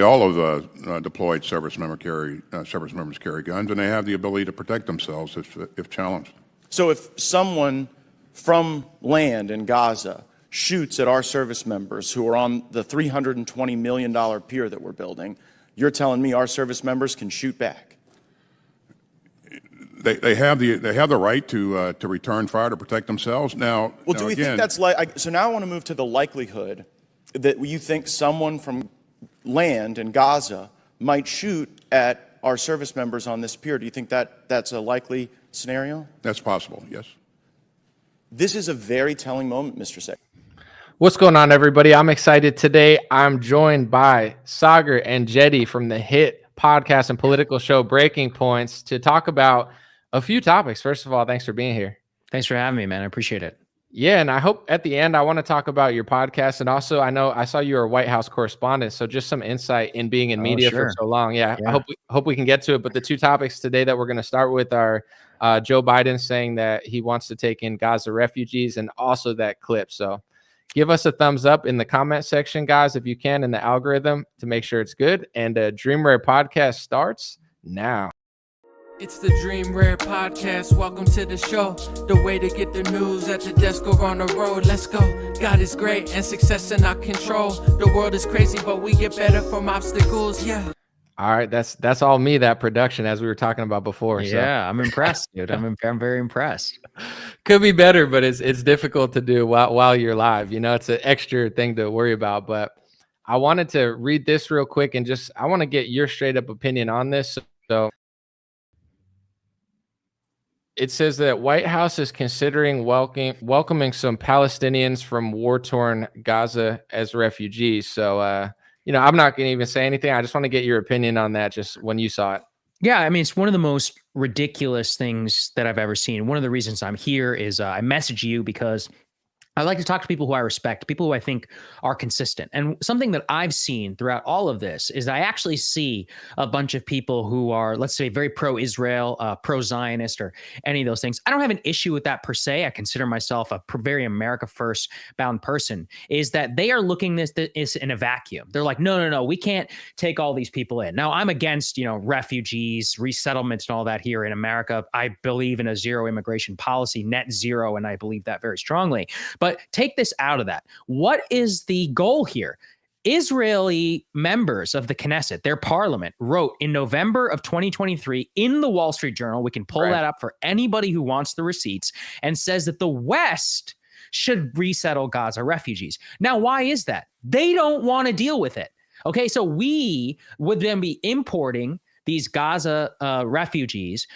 All of the deployed service members carry guns, and they have the ability to protect themselves if challenged. So if someone from land in Gaza shoots at our service members who are on the $320 million pier that we're building, you're telling me our service members can shoot back? They have the right to return fire to protect themselves. Now, well, do we think that's like? So now I want to move to the likelihood that you think someone from land in Gaza might shoot at our service members on this pier. Do you think that that's a likely scenario? That's possible, yes. This is a very telling moment, Mr. Saagar. What's going on, everybody? I'm excited today. I'm joined by Saagar and Jetty from the hit podcast and political show Breaking Points to talk about a few topics. First of all, thanks for being here. Thanks for having me, man. I appreciate it. Yeah, and I hope at the end I want to talk about your podcast, and also I know I saw you were a White House correspondent, so just some insight in being in media for so long. Yeah. I hope we can get to it. But the two topics today that we're going to start with are Joe Biden saying that he wants to take in Gaza refugees, and also that clip. So give us a thumbs up in the comment section, guys, if you can, in the algorithm to make sure it's good. And Dream Rare podcast starts now. It's the Dream Rare Podcast. Welcome to the show. The way to get the news at the desk or on the road. Let's go. God is great and success in our control. The world is crazy, but we get better from obstacles. Yeah. All right, that's all me, that production, as we were talking about before. Yeah, so. I'm impressed, dude. I'm very impressed. Could be better, but it's difficult to do while you're live. You know, it's an extra thing to worry about. But I wanted to read this real quick and I want to get your straight up opinion on this. So it says that White House is considering welcoming some Palestinians from war-torn Gaza as refugees. So, I'm not going to even say anything. I just want to get your opinion on that just when you saw it. Yeah, I mean, it's one of the most ridiculous things that I've ever seen. One of the reasons I'm here is I message you because I like to talk to people who I respect, people who I think are consistent. And something that I've seen throughout all of this is I actually see a bunch of people who are, let's say, very pro-Israel, pro-Zionist, or any of those things. I don't have an issue with that per se. I consider myself a very America First bound person, is that they are looking this in a vacuum. They're like, no, we can't take all these people in. Now, I'm against, refugees, resettlements, and all that here in America. I believe in a zero immigration policy, net zero, and I believe that very strongly. But take this out of that. What is the goal here? Israeli members of the Knesset, their parliament, wrote in November of 2023 in the Wall Street Journal, we can pull that up for anybody who wants the receipts, and says that the West should resettle Gaza refugees. Now, why is that? They don't want to deal with it. Okay, so we would then be importing these Gaza refugees.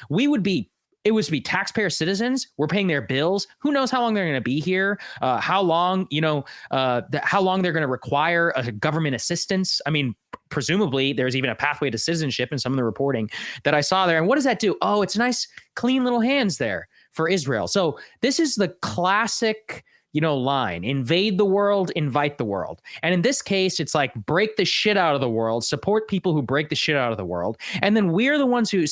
It was to be taxpayer citizens. We're paying their bills. Who knows how long they're going to be here? How long they're going to require a government assistance? I mean, presumably there's even a pathway to citizenship in some of the reporting that I saw there. And what does that do? Oh, it's nice, clean little hands there for Israel. So this is the classic line: invade the world, invite the world. And in this case, it's like break the shit out of the world, support people who break the shit out of the world. And then we're the ones who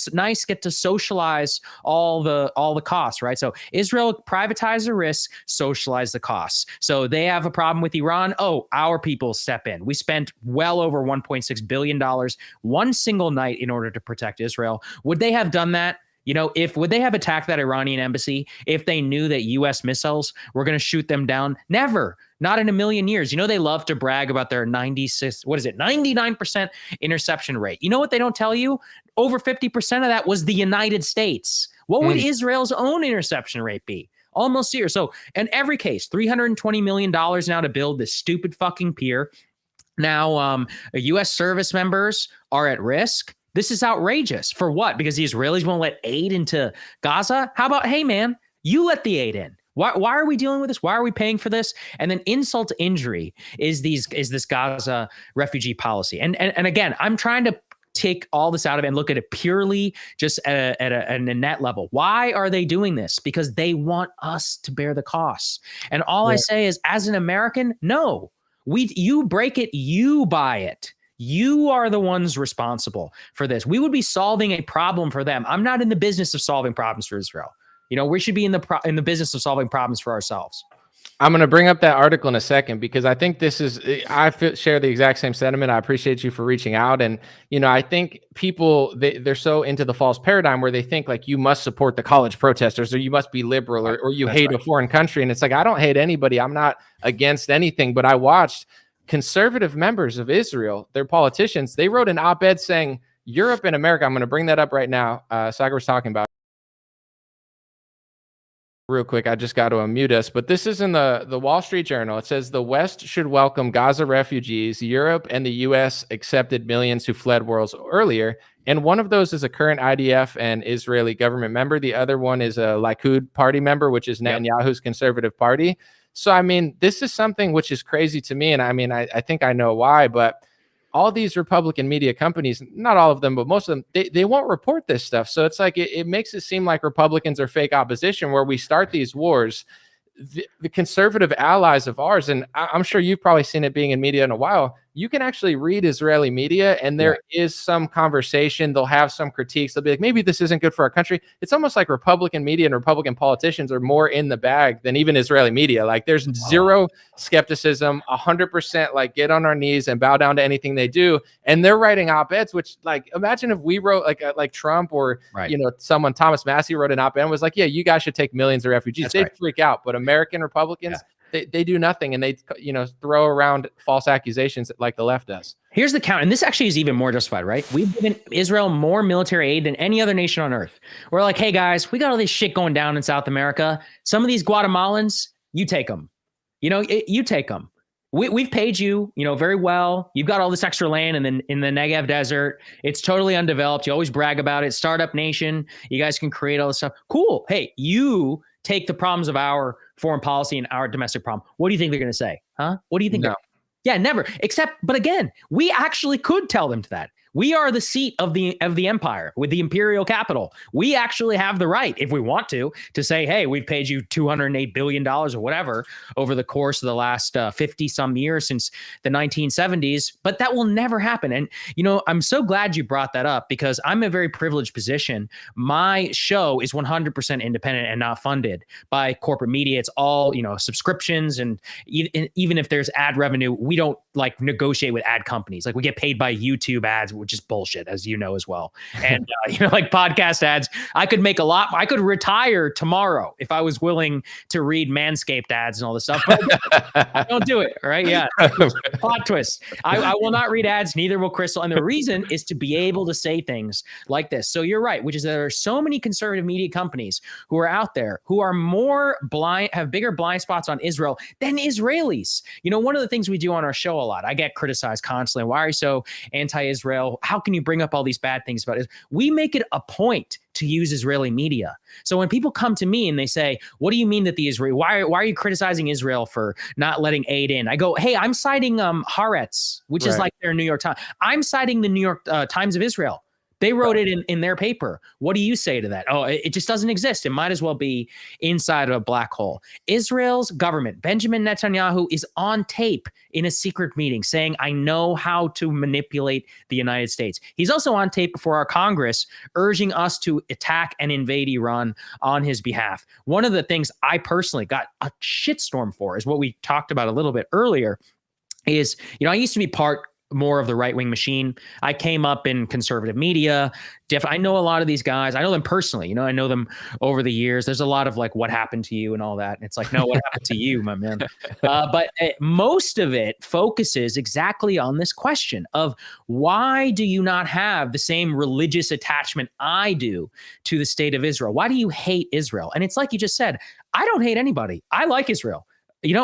get to socialize all the costs, right? So Israel privatize the risks, socialize the costs. So they have a problem with Iran. Oh, our people step in. We spent well over $1.6 billion one single night in order to protect Israel. Would they have done that? Would they have attacked that Iranian embassy if they knew that U.S. missiles were going to shoot them down? Never. Not in a million years. They love to brag about their 99% interception rate. You know what they don't tell you? Over 50% of that was the United States. What would Israel's own interception rate be? Almost zero. So in every case, $320 million now to build this stupid fucking pier. Now, U.S. service members are at risk. This is outrageous. For what? Because the Israelis won't let aid into Gaza? How about, hey, man, you let the aid in. Why are we dealing with this? Why are we paying for this? And then insult to injury is this Gaza refugee policy. And again, I'm trying to take all this out of it and look at it purely just at a net level. Why are they doing this? Because they want us to bear the costs. And all I say is, as an American, no. You break it, you buy it. You are the ones responsible for this. We would be solving a problem for them. I'm not in the business of solving problems for Israel. We should be in the business of solving problems for ourselves. I'm going to bring up that article in a second because I think share the exact same sentiment. I appreciate you for reaching out. And, I think people, they're so into the false paradigm where they think like you must support the college protesters or you must be liberal or you hate a foreign country. And it's like, I don't hate anybody. I'm not against anything, but I watched conservative members of Israel, their politicians, they wrote an op-ed saying Europe and America, I'm going to bring that up right now. Saagar was talking about real quick. I just got to unmute us, but this is in the Wall Street Journal. It says the West should welcome Gaza refugees. Europe and the U.S. accepted millions who fled wars earlier. And one of those is a current IDF and Israeli government member. The other one is a Likud party member, which is Netanyahu's conservative party. So, I mean, this is something which is crazy to me. And I mean, I think I know why, but all these Republican media companies, not all of them, but most of them, they won't report this stuff. So it's like, it makes it seem like Republicans are fake opposition where we start these wars. The conservative allies of ours, and I'm sure you've probably seen it being in media in a while, you can actually read Israeli media and there is some conversation. They'll have some critiques. They'll be like, maybe this isn't good for our country. It's almost like Republican media and Republican politicians are more in the bag than even Israeli media. Like there's zero skepticism, 100% like get on our knees and bow down to anything they do. And they're writing op-eds, which like, imagine if we wrote like Trump or, someone, Thomas Massey wrote an op-ed and was like, yeah, you guys should take millions of refugees. They'd freak out. But American Republicans, they do nothing and they throw around false accusations like the left does. Here's the count, and this actually is even more justified, right? We've given Israel more military aid than any other nation on earth. We're like, hey guys, we got all this shit going down in South America. Some of these Guatemalans, you take them. You take them. We've paid you, very well. You've got all this extra land in the Negev desert. It's totally undeveloped. You always brag about it. Startup nation. You guys can create all this stuff. Cool. Hey, you take the problems of our foreign policy and our domestic problem. What do you think they're going to say? Huh? What do you think? No. Yeah, never. But again, we actually could tell them to that. We are the seat of the empire with the imperial capital. We actually have the right, if we want to say, hey, we've paid you $208 billion or whatever over the course of the last 50 some years since the 1970s. But that will never happen. And, I'm so glad you brought that up because I'm in a very privileged position. My show is 100% independent and not funded by corporate media. It's all, subscriptions. And even if there's ad revenue, we don't like negotiate with ad companies. Like we get paid by YouTube ads, which is bullshit, as you know as well. And like podcast ads, I could make a lot. I could retire tomorrow if I was willing to read Manscaped ads and all this stuff. But I don't do it. Right? Yeah. Plot twist. I will not read ads. Neither will Crystal. And the reason is to be able to say things like this. So you're right, which is there are so many conservative media companies who are out there who are more blind, have bigger blind spots on Israel than Israelis. One of the things we do on our show a lot, I get criticized constantly. Why are you so anti-Israel? How can you bring up all these bad things about it? We make it a point to use Israeli media. So when people come to me and they say, what do you mean that the Israel, why are you criticizing Israel for not letting aid in? I go, hey, I'm citing Haaretz, which is like their New York Times. I'm citing the New York Times of Israel. They wrote it in their paper. What do you say to that? Oh, it just doesn't exist. It might as well be inside of a black hole. Israel's government, Benjamin Netanyahu, is on tape in a secret meeting saying, I know how to manipulate the United States. He's also on tape before our Congress urging us to attack and invade Iran on his behalf. One of the things I personally got a shitstorm for is what we talked about a little bit earlier is, I used to be part more of the right-wing machine. I came up in conservative media. I know a lot of these guys. I know them personally. I know them over the years. There's a lot of like, what happened to you and all that. And it's like, no, what happened to you, my man? But most of it focuses exactly on this question of why do you not have the same religious attachment I do to the state of Israel? Why do you hate Israel? And it's like you just said, I don't hate anybody. I like Israel.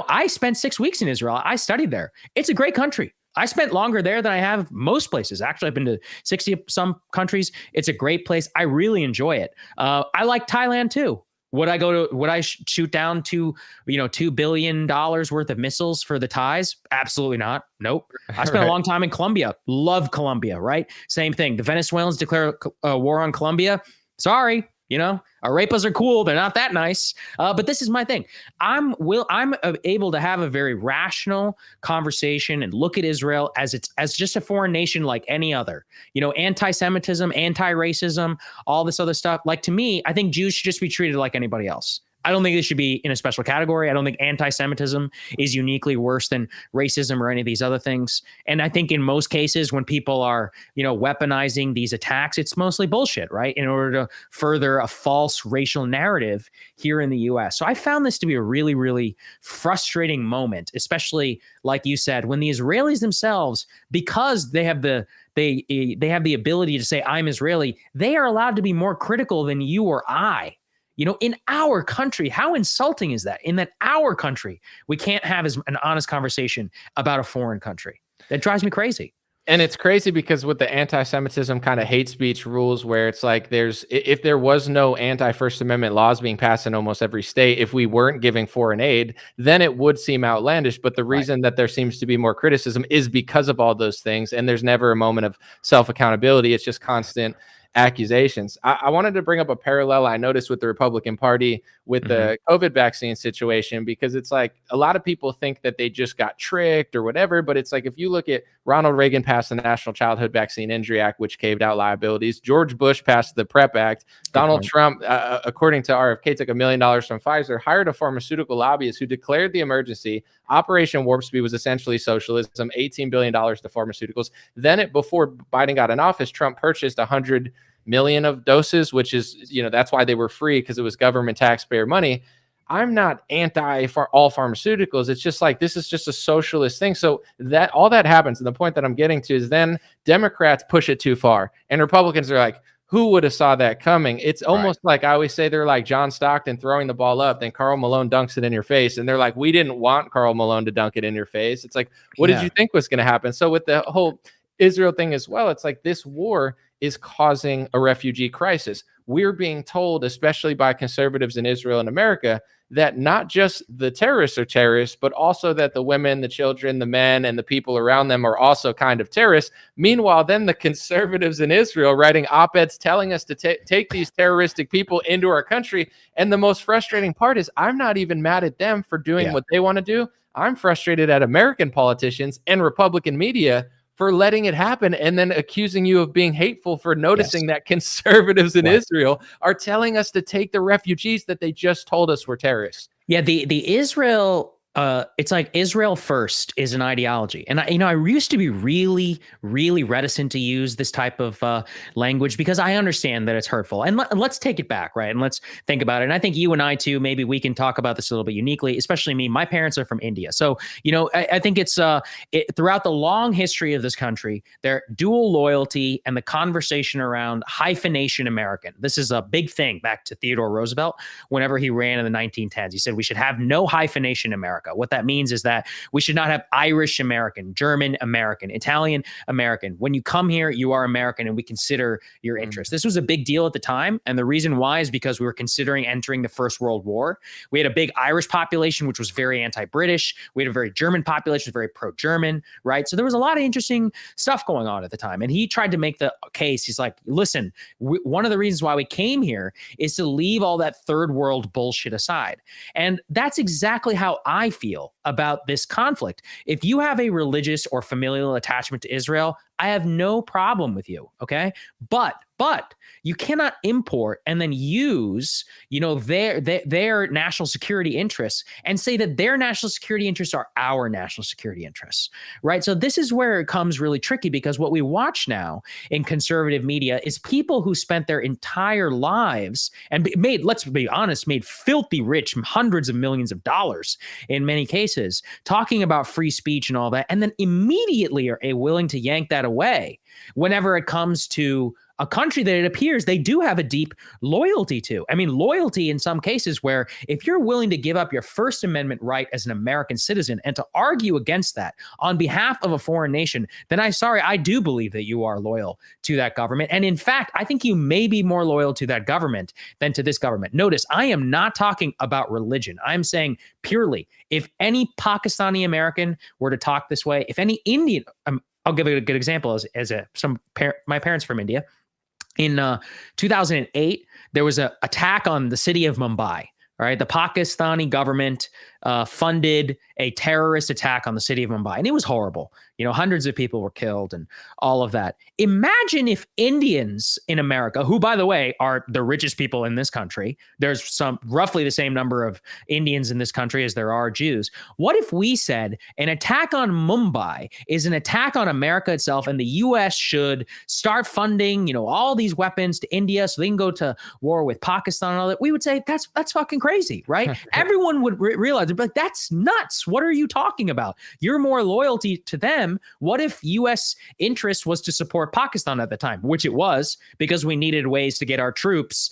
I spent 6 weeks in Israel. I studied there. It's a great country. I spent longer there than I have most places. Actually, I've been to 60 some countries. It's a great place. I really enjoy it. I like Thailand too. Would I shoot down $2 billion worth of missiles for the Thais? Absolutely not. Nope. I spent a long time in Colombia. Love Colombia, right? Same thing. The Venezuelans declare a war on Colombia. Sorry. Arepas are cool. They're not that nice. But this is my thing. I'm able to have a very rational conversation and look at Israel as just a foreign nation like any other. Anti-Semitism, anti-racism, all this other stuff. Like to me, I think Jews should just be treated like anybody else. I don't think they should be in a special category. I don't think anti-Semitism is uniquely worse than racism or any of these other things. And I think in most cases, when people are, weaponizing these attacks, it's mostly bullshit, right? In order to further a false racial narrative here in the US. So I found this to be a really, really frustrating moment, especially like you said, when the Israelis themselves, because they have the ability to say, I'm Israeli, they are allowed to be more critical than you or I. In our country, how insulting is that? In that our country, we can't have an honest conversation about a foreign country. That drives me crazy. And it's crazy because with the anti-Semitism kind of hate speech rules, where it's like if there was no anti-First Amendment laws being passed in almost every state, if we weren't giving foreign aid, then it would seem outlandish. But the reason that there seems to be more criticism is because of all those things. And there's never a moment of self-accountability. It's just constant accusations. I wanted to bring up a parallel I noticed with the Republican Party with the COVID vaccine situation, because it's like a lot of people think that they just got tricked or whatever. But it's like, if you look at Ronald Reagan passed the National Childhood Vaccine Injury Act, which caved out liabilities. George Bush passed the PrEP Act. Donald Trump, according to RFK, took $1 million from Pfizer, hired a pharmaceutical lobbyist who declared the emergency. Operation Warp Speed was essentially socialism, $18 billion to pharmaceuticals. Then before Biden got in office, Trump purchased 100 million of doses, which is, that's why they were free, because it was government taxpayer money. I'm not anti for all pharmaceuticals. It's just like, this is just a socialist thing. So that all that happens. And the point that I'm getting to is then Democrats push it too far and Republicans are like, who would have saw that coming? It's almost like, I always say, they're like John Stockton throwing the ball up, then Karl Malone dunks it in your face. And they're like, we didn't want Karl Malone to dunk it in your face. It's like, what did you think was going to happen? So with the whole Israel thing as well, it's like this war is causing a refugee crisis. We're being told, especially by conservatives in Israel and America, that not just the terrorists are terrorists, but also that the women, the children, the men, and the people around them are also kind of terrorists. Meanwhile, then the conservatives in Israel writing op-eds telling us to take these terroristic people into our country. And the most frustrating part is I'm not even mad at them for doing what they want to do. I'm frustrated at American politicians and Republican media for letting it happen, and then accusing you of being hateful for noticing that conservatives in Israel are telling us to take the refugees that they just told us were terrorists. Yeah, the Israel, it's like Israel first is an ideology. And I used to be really, really reticent to use this type of language because I understand that it's hurtful. And let's take it back, right? And let's think about it. And I think you and I too, maybe we can talk about this a little bit uniquely, especially me. My parents are from India. So, I think it's throughout the long history of this country, their dual loyalty and the conversation around hyphenation American. This is a big thing back to Theodore Roosevelt. Whenever he ran in the 1910s, he said we should have no hyphenation America. What that means is that we should not have Irish American, German American, Italian American. When you come here, you are American and we consider your interests. This was a big deal at the time. And the reason why is because we were considering entering the First World War. We had a big Irish population, which was very anti-British. We had a very German population, very pro-German, right? So there was a lot of interesting stuff going on at the time. And he tried to make the case. He's like, listen, one of the reasons why we came here is to leave all that third world bullshit aside. And that's exactly how I feel about this conflict. If you have a religious or familial attachment to Israel, I have no problem with you, okay? But you cannot import and then use, their national security interests and say that their national security interests are our national security interests, right? So this is where it comes really tricky, because what we watch now in conservative media is people who spent their entire lives and let's be honest, made filthy rich, hundreds of millions of dollars in many cases, talking about free speech and all that, and then immediately are willing to yank that away whenever it comes to a country that it appears they do have a deep loyalty to. I mean, loyalty in some cases where if you're willing to give up your First Amendment right as an American citizen and to argue against that on behalf of a foreign nation, then I do believe that you are loyal to that government. And in fact, I think you may be more loyal to that government than to this government. Notice, I am not talking about religion. I'm saying purely, if any Pakistani American were to talk this way, if any Indian, I'll give it a good example my parents from India. In 2008, there was an attack on the city of Mumbai. All right, the Pakistani government funded a terrorist attack on the city of Mumbai. And it was horrible. Hundreds of people were killed and all of that. Imagine if Indians in America, who, by the way, are the richest people in this country, there's roughly the same number of Indians in this country as there are Jews. What if we said an attack on Mumbai is an attack on America itself, and the U.S. should start funding, all these weapons to India so they can go to war with Pakistan and all that? We would say that's fucking crazy, right? Everyone would realize, they'd be like, that's nuts. What are you talking about? You're more loyalty to them. What if U.S. interest was to support Pakistan at the time, which it was, because we needed ways to get our troops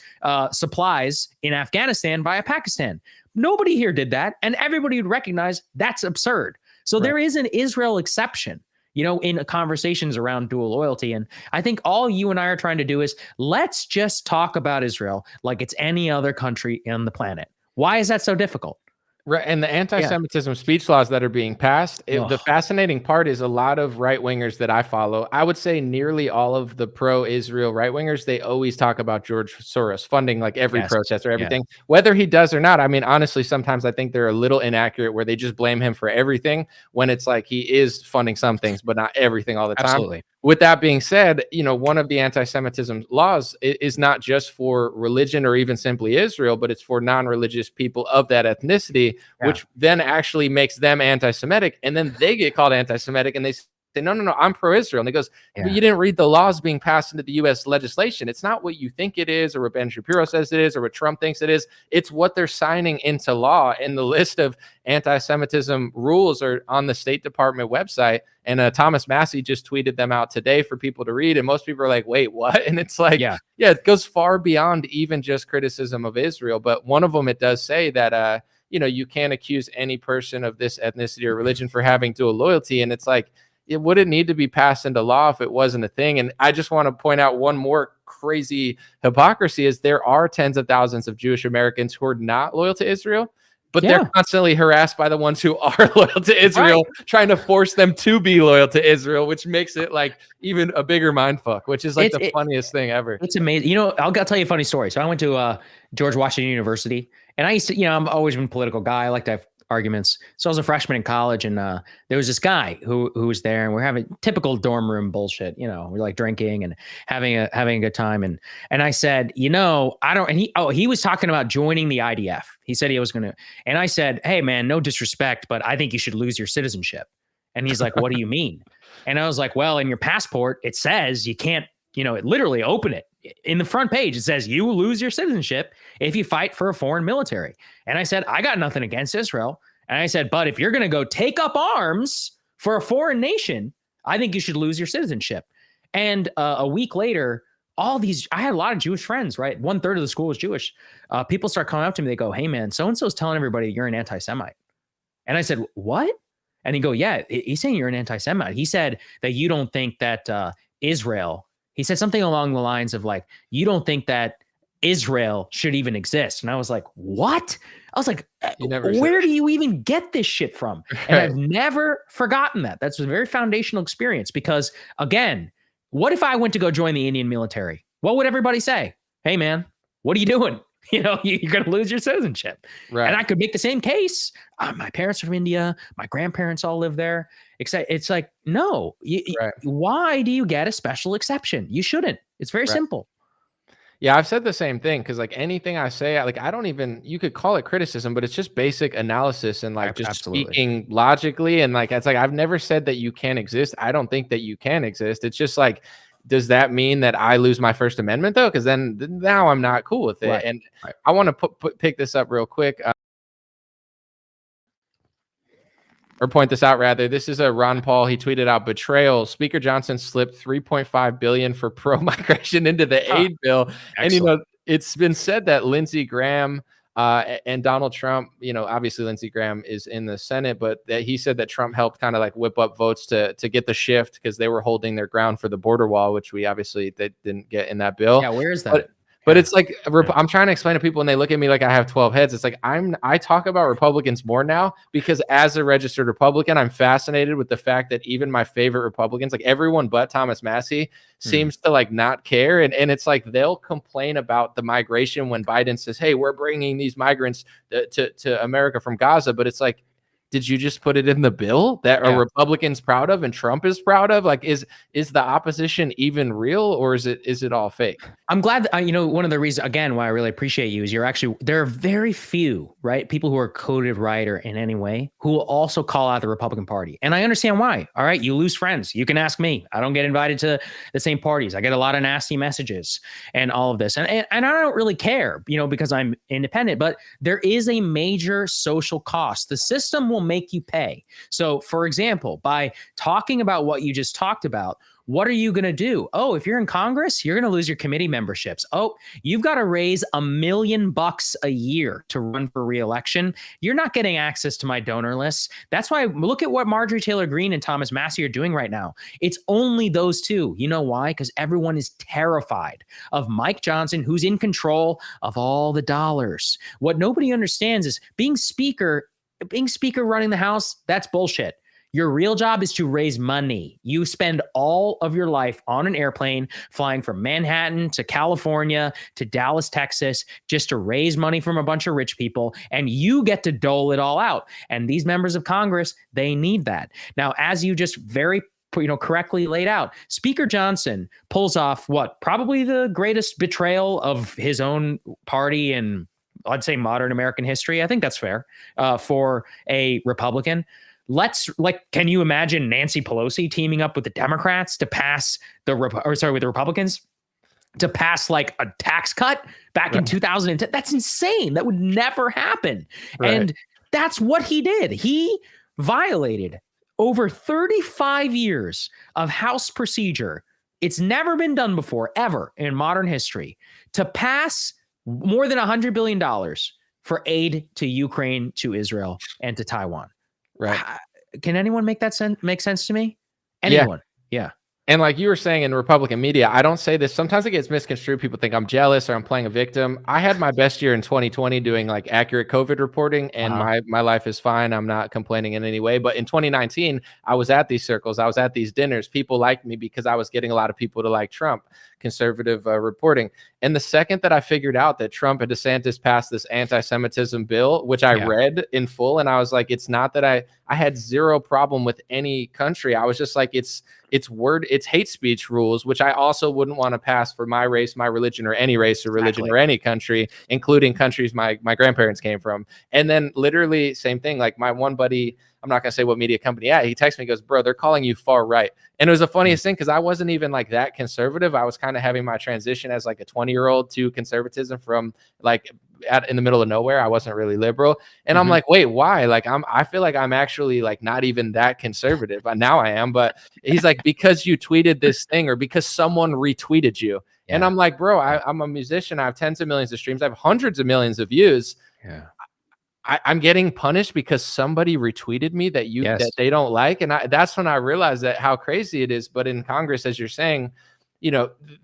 supplies in Afghanistan via Pakistan? Nobody here did that, and everybody would recognize that's absurd. So there is an Israel exception, in conversations around dual loyalty. And I think all you and I are trying to do is let's just talk about Israel like it's any other country on the planet. Why is that so difficult? Right, and the anti-Semitism speech laws that are being passed, the fascinating part is a lot of right-wingers that I follow, I would say nearly all of the pro-Israel right-wingers, they always talk about George Soros funding like every protest or everything, whether he does or not. I mean, honestly, sometimes I think they're a little inaccurate where they just blame him for everything when it's like he is funding some things, but not everything all the time. Absolutely. With that being said, one of the anti-Semitism laws is not just for religion or even simply Israel, but it's for non-religious people of that ethnicity, which then actually makes them anti-Semitic. And then they get called anti-Semitic and they say, no, I'm pro-Israel. And he goes, but you didn't read the laws being passed into the U.S. legislation. It's not what you think it is, or what Ben Shapiro says it is, or what Trump thinks it is. It's what they're signing into law. And the list of anti-Semitism rules are on the State Department website. And Thomas Massey just tweeted them out today for people to read. And most people are like, wait, what? And it's like, it goes far beyond even just criticism of Israel. But one of them, it does say that, you can't accuse any person of this ethnicity or religion for having dual loyalty. And it's like, it wouldn't need to be passed into law if it wasn't a thing. And I just want to point out one more crazy hypocrisy is there are tens of thousands of Jewish Americans who are not loyal to Israel, but they're constantly harassed by the ones who are loyal to Israel, trying to force them to be loyal to Israel, which makes it like even a bigger mindfuck, which is like the funniest thing ever. It's amazing. I'll tell you a funny story. So I went to George Washington University, and I used to, I've always been a political guy. I like to have arguments. So I was a freshman in college, and there was this guy who was there, and we're having typical dorm room bullshit. We're like drinking and having a good time. And I said, I don't. And he was talking about joining the IDF. He said he was going to. And I said, hey man, no disrespect, but I think you should lose your citizenship. And he's like, what do you mean? And I was like, well, in your passport it says you can't. It literally open it. In the front page, it says you will lose your citizenship if you fight for a foreign military. And I said, I got nothing against Israel. And I said, but if you're going to go take up arms for a foreign nation, I think you should lose your citizenship. And a week later, I had a lot of Jewish friends, right? 1/3 of the school was Jewish. People start coming up to me. They go, hey man, so-and-so's telling everybody you're an anti-Semite. And I said, what? And he go, yeah, he's saying you're an anti-Semite. He said that you don't think that Israel, he said something along the lines of like, you don't think that Israel should even exist. And I was like, what? I was like, where do you even get this shit from? And I've never forgotten that. That's a very foundational experience because, again, what if I went to go join the Indian military? What would everybody say? Hey, man, what are you doing? You're going to lose your citizenship. Right. And I could make the same case. My parents are from India. My grandparents all live there. It's like, no. Why do you get a special exception? You shouldn't. It's very simple. Yeah, I've said the same thing because like anything I say, I don't even, you could call it criticism, but it's just basic analysis and like just speaking logically. And like, it's like, I've never said that you can't exist. I don't think that you can exist. It's just like, does that mean that I lose my First Amendment though? Because then now I'm not cool with it. And I want to pick this up real quick. Or point this out rather. This is a Ron Paul. He tweeted out betrayals. Speaker Johnson slipped $3.5 billion for pro-migration into the aid bill. Excellent. And it's been said that Lindsey Graham and Donald Trump, obviously Lindsey Graham is in the Senate, but that he said that Trump helped kind of like whip up votes to get the shift because they were holding their ground for the border wall, which they didn't get in that bill. Yeah, where is that? But it's like I'm trying to explain to people when they look at me like I have 12 heads. It's like I talk about Republicans more now because as a registered Republican, I'm fascinated with the fact that even my favorite Republicans, like everyone but Thomas Massie, seems to like not care. And it's like they'll complain about the migration when Biden says, hey, we're bringing these migrants to America from Gaza. But it's like, did you just put it in the bill that are Republicans proud of and Trump is proud of? Like, is the opposition even real, or is it all fake? I'm glad that, one of the reasons, again, why I really appreciate you is there are very few, right, people who are coded writer in any way who will also call out the Republican Party. And I understand why. All right. You lose friends. You can ask me. I don't get invited to the same parties. I get a lot of nasty messages and all of this. And I don't really care, because I'm independent, but there is a major social cost. The system will make you pay. So, for example, by talking about what you just talked about, what are you going to do? Oh, if you're in Congress, you're going to lose your committee memberships. Oh, you've got to raise $1 million a year to run for re-election. You're not getting access to my donor list. That's why look at what Marjorie Taylor Greene and Thomas Massie are doing right now. It's only those two. You know why? Because everyone is terrified of Mike Johnson, who's in control of all the dollars. What nobody understands is being speaker running the House, that's bullshit. Your real job is to raise money. You spend all of your life on an airplane flying from Manhattan to California to Dallas, Texas, just to raise money from a bunch of rich people, and you get to dole it all out. And these members of Congress, they need that. Now, as you just very correctly laid out, Speaker Johnson pulls off what probably the greatest betrayal of his own party in, I'd say, modern American history. I think that's fair for a Republican. Can you imagine Nancy Pelosi teaming up with the Democrats to pass with the Republicans to pass like a tax cut back in 2010? That's insane. That would never happen. Right. And that's what he did. He violated over 35 years of House procedure. It's never been done before, ever in modern history, to pass more than $100 billion for aid to Ukraine, to Israel, and to Taiwan. Right. Can anyone make sense to me? Anyone? Yeah. And like you were saying in Republican media, I don't say this. Sometimes it gets misconstrued. People think I'm jealous or I'm playing a victim. I had my best year in 2020 doing like accurate COVID reporting, and my life is fine. I'm not complaining in any way. But in 2019, I was at these circles. I was at these dinners. People liked me because I was getting a lot of people to like Trump, conservative reporting. And the second that I figured out that Trump and DeSantis passed this anti-Semitism bill, which I read in full, and I was like, it's not that I had zero problem with any country. I was just like, it's hate speech rules, which I also wouldn't want to pass for my race, my religion, or any race or religion or any country, including countries my grandparents came from. And then literally same thing, like my one buddy, I'm not going to say what media company he texts me, goes, bro, they're calling you far right. And it was the funniest thing because I wasn't even like that conservative. I was kind of having my transition as like a 20-year-old to conservatism from like in the middle of nowhere. I wasn't really liberal. And I'm like, wait, why? Like I feel like I'm actually like not even that conservative. Now I am. But he's like, because you tweeted this thing or because someone retweeted you. Yeah. And I'm like, bro, I'm a musician. I have tens of millions of streams. I have hundreds of millions of views. Yeah. I'm getting punished because somebody retweeted me that that they don't like. And that's when I realized that how crazy it is. But in Congress, as you're saying,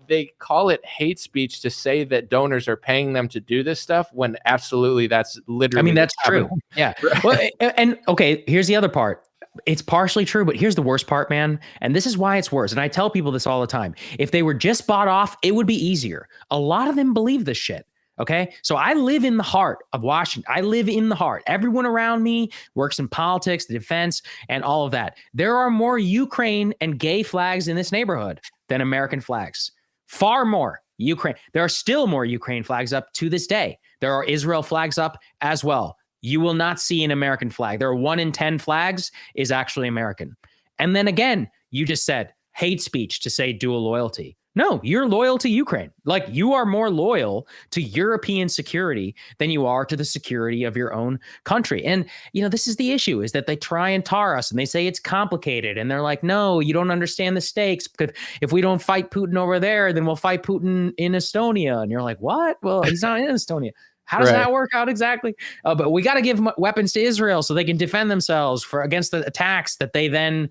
they call it hate speech to say that donors are paying them to do this stuff when absolutely that's literally. I mean, that's true. Yeah. Well, and okay, here's the other part. It's partially true, but here's the worst part, man. And this is why it's worse. And I tell people this all the time. If they were just bought off, it would be easier. A lot of them believe this shit. Okay. So I live in the heart of Washington. I live in the heart. Everyone around me works in politics, the defense, and all of that. There are more Ukraine and gay flags in this neighborhood than American flags. Far more Ukraine. There are still more Ukraine flags up to this day. There are Israel flags up as well. You will not see an American flag. There are 1 in 10 flags is actually American. And then again, you just said hate speech to say dual loyalty. No, you're loyal to Ukraine. Like you are more loyal to European security than you are to the security of your own country. And, this is the issue is that they try and tar us and they say it's complicated. And they're like, no, you don't understand the stakes because if we don't fight Putin over there, then we'll fight Putin in Estonia. And you're like, what? Well, he's not in Estonia. How does that work out exactly? But we got to give weapons to Israel so they can defend themselves against the attacks that they then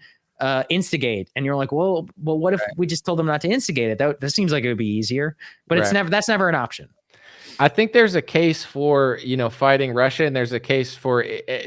instigate, and you're like, well, what if we just told them not to instigate it? That seems like it would be easier, but that's never an option. I think there's a case for, fighting Russia, and there's a case for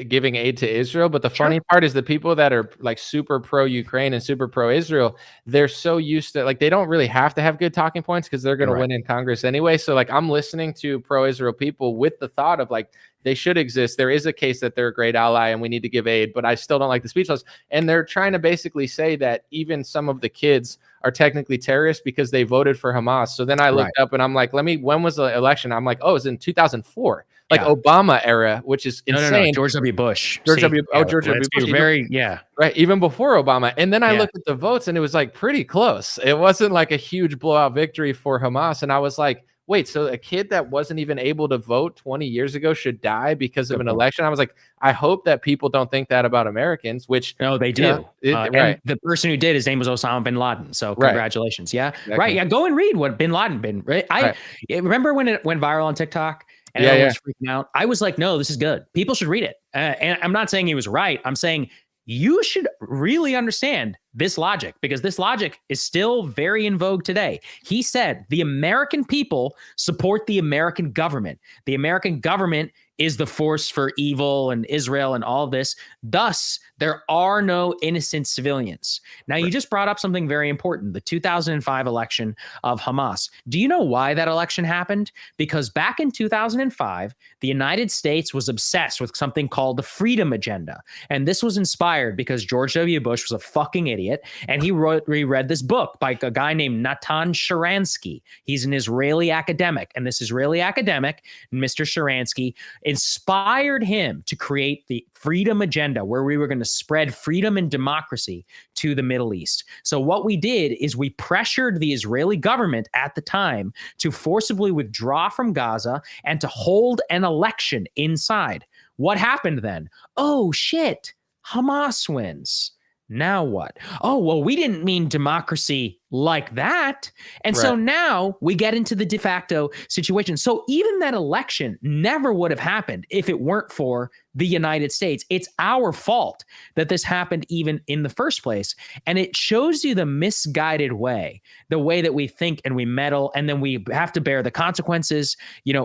giving aid to Israel. But the funny part is the people that are like super pro Ukraine and super pro Israel, they're so used to, like, they don't really have to have good talking points because they're going to win in Congress anyway. So like, I'm listening to pro Israel people with the thought of like, they should exist. There is a case that they're a great ally and we need to give aid, but I still don't like the speech laws. And they're trying to basically say that even some of the kids are technically terrorists because they voted for Hamas. So then I looked up and I'm like, when was the election? I'm like, oh, it was in 2004, like Obama era, which is insane. No. George W. Bush. George W. Bush. Right. Even before Obama. And then I looked at the votes and it was like pretty close. It wasn't like a huge blowout victory for Hamas. And I was like, wait, so a kid that wasn't even able to vote 20 years ago should die because of an election? I was like, I hope that people don't think that about Americans, which no, they do. And the person who did, his name was Osama bin Laden. So congratulations. Yeah. Exactly. Right. Yeah. Go and read what bin Laden been. Right. I remember when it went viral on TikTok and everyone was freaking out. I was like, no, this is good. People should read it. And I'm not saying he was right. I'm saying you should really understand this logic, because this logic is still very in vogue today. He said the American people support the American government. The American government is the force for evil and Israel and all this. Thus, there are no innocent civilians. Now, you just brought up something very important, the 2005 election of Hamas. Do you know why that election happened? Because back in 2005, the United States was obsessed with something called the Freedom Agenda. And this was inspired because George W. Bush was a fucking idiot. And he read this book by a guy named Natan Sharansky. He's an Israeli academic. And this Israeli academic, Mr. Sharansky, inspired him to create the Freedom Agenda, where we were going to spread freedom and democracy to the Middle East. So what we did is we pressured the Israeli government at the time to forcibly withdraw from Gaza and to hold an election inside. What happened then? Oh, shit. Hamas wins. Now what? Oh, well, we didn't mean democracy like that. And so now we get into the de facto situation. So even that election never would have happened if it weren't for the United States. It's our fault that this happened even in the first place. And it shows you the misguided way, the way that we think and we meddle, and then we have to bear the consequences,